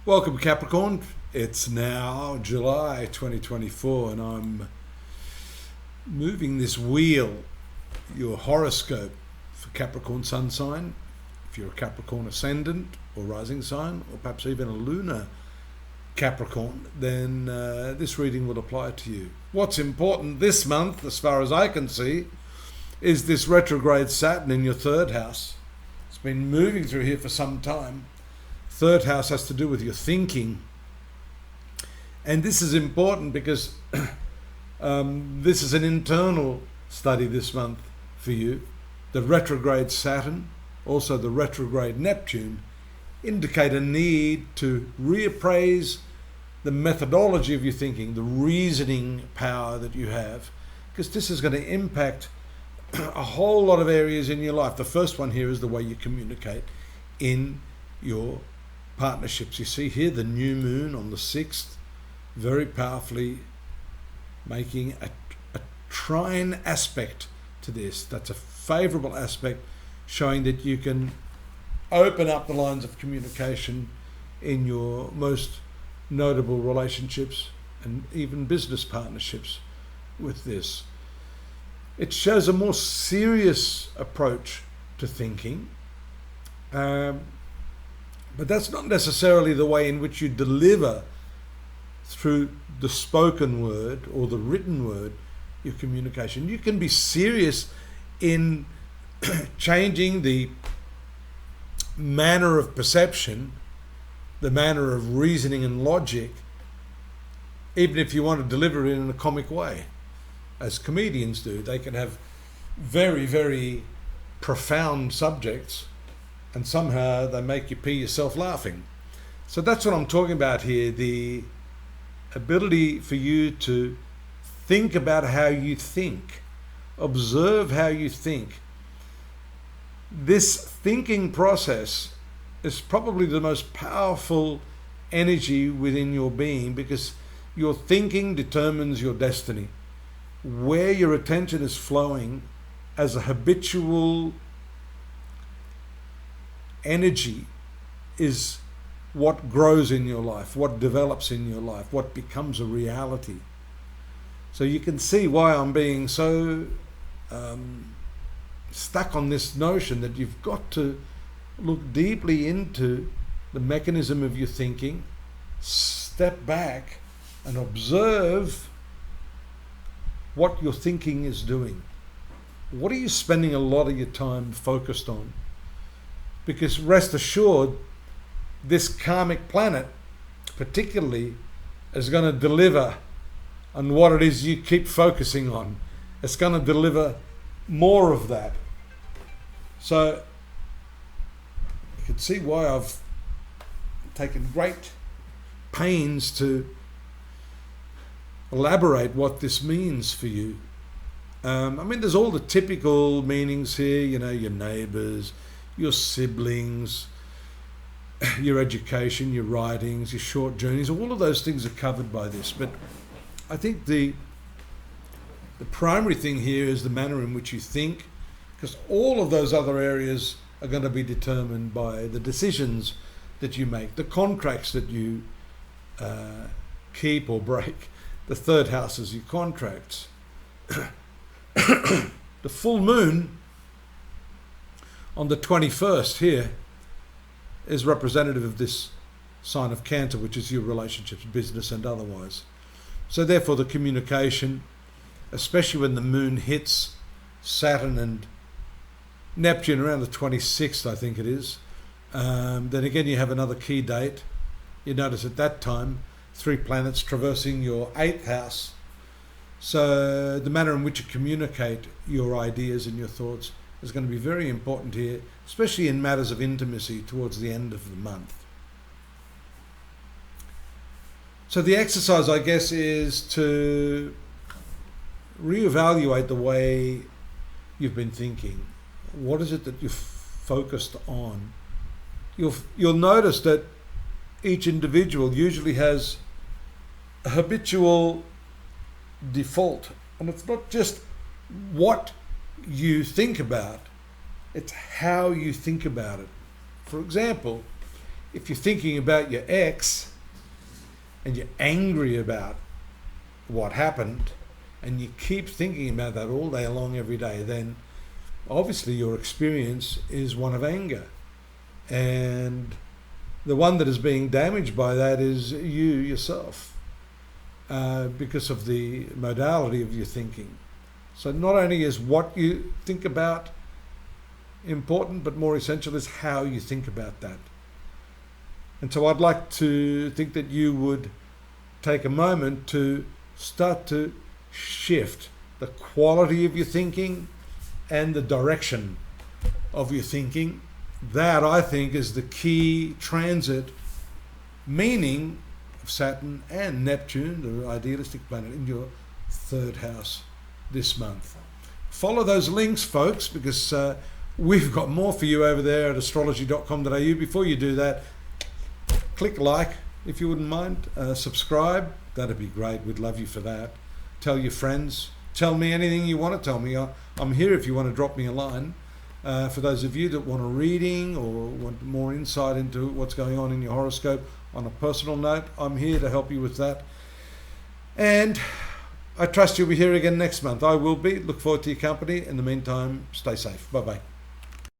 Welcome, Capricorn. It's now July 2024 and I'm moving this wheel, your horoscope for Capricorn sun sign. If you're a Capricorn ascendant or rising sign, or perhaps even a lunar Capricorn, then this reading will apply to you. What's important this month, as far as I can see, is this retrograde Saturn in your third house. It's been moving through here for some time. Third house has to do with your thinking. And this is important because this is an internal study this month for you. The retrograde Saturn, also the retrograde Neptune, indicate a need to reappraise the methodology of your thinking, the reasoning power that you have, because this is going to impact a whole lot of areas in your life. The first one here is the way you communicate in your partnerships. You see here the new moon on the 6th, very powerfully making a trine aspect to this. That's a favorable aspect, showing that you can open up the lines of communication in your most notable relationships and even business partnerships with this. It shows a more serious approach to thinking, but that's not necessarily the way in which you deliver through the spoken word or the written word your communication. You can be serious in changing the manner of perception, the manner of reasoning and logic, even if you want to deliver it in a comic way, as comedians do. They can have very, very profound subjects and somehow they make you pee yourself laughing. So that's what I'm talking about here, the ability for you to think about how you think, observe how you think. This thinking process is probably the most powerful energy within your being, because your thinking determines your destiny. Where your attention is flowing as a habitual energy is what grows in your life, what develops in your life, what becomes a reality. So you can see why I'm being so stuck on this notion that you've got to look deeply into the mechanism of your thinking, step back and observe what your thinking is doing. What are you spending a lot of your time focused on? Because rest assured, this karmic planet particularly is going to deliver on what it is you keep focusing on. It's going to deliver more of that. So you can see why I've taken great pains to elaborate what this means for you. There's all the typical meanings here, your neighbors, your siblings, your education, your writings, your short journeys, all of those things are covered by this. But I think the primary thing here is the manner in which you think, because all of those other areas are going to be determined by the decisions that you make, the contracts that you keep or break. The third house is your contracts. The full moon on the 21st here is representative of this sign of Cancer, which is your relationships, business and otherwise. So therefore the communication, especially when the moon hits Saturn and Neptune around the 26th, I think it is, then again you have another key date. You notice at that time 3 planets traversing your 8th house. So the manner in which you communicate your ideas and your thoughts is going to be very important here, especially in matters of intimacy towards the end of the month. So the exercise, I guess, is to reevaluate the way you've been thinking. What is it that you're focused on? You'll notice that each individual usually has a habitual default, and it's not just what you think about, it's how you think about it. For example, if you're thinking about your ex and you're angry about what happened and you keep thinking about that all day long, every day, then obviously your experience is one of anger. And the one that is being damaged by that is you yourself, because of the modality of your thinking. So not only is what you think about important, but more essential is how you think about that. And so I'd like to think that you would take a moment to start to shift the quality of your thinking and the direction of your thinking. That, I think, is the key transit meaning of Saturn and Neptune, the idealistic planet, in your third house this month. Follow those links, folks, because we've got more for you over there at astrology.com.au. Before you do that, click like, if you wouldn't mind. Subscribe, that'd be great. We'd love you for that. Tell your friends. Tell me anything you want to tell me. I'm here if you want to drop me a line. For those of you that want a reading or want more insight into what's going on in your horoscope on a personal note, I'm here to help you with that. And I trust you'll be here again next month. I will be. Look forward to your company. In the meantime, stay safe. Bye-bye.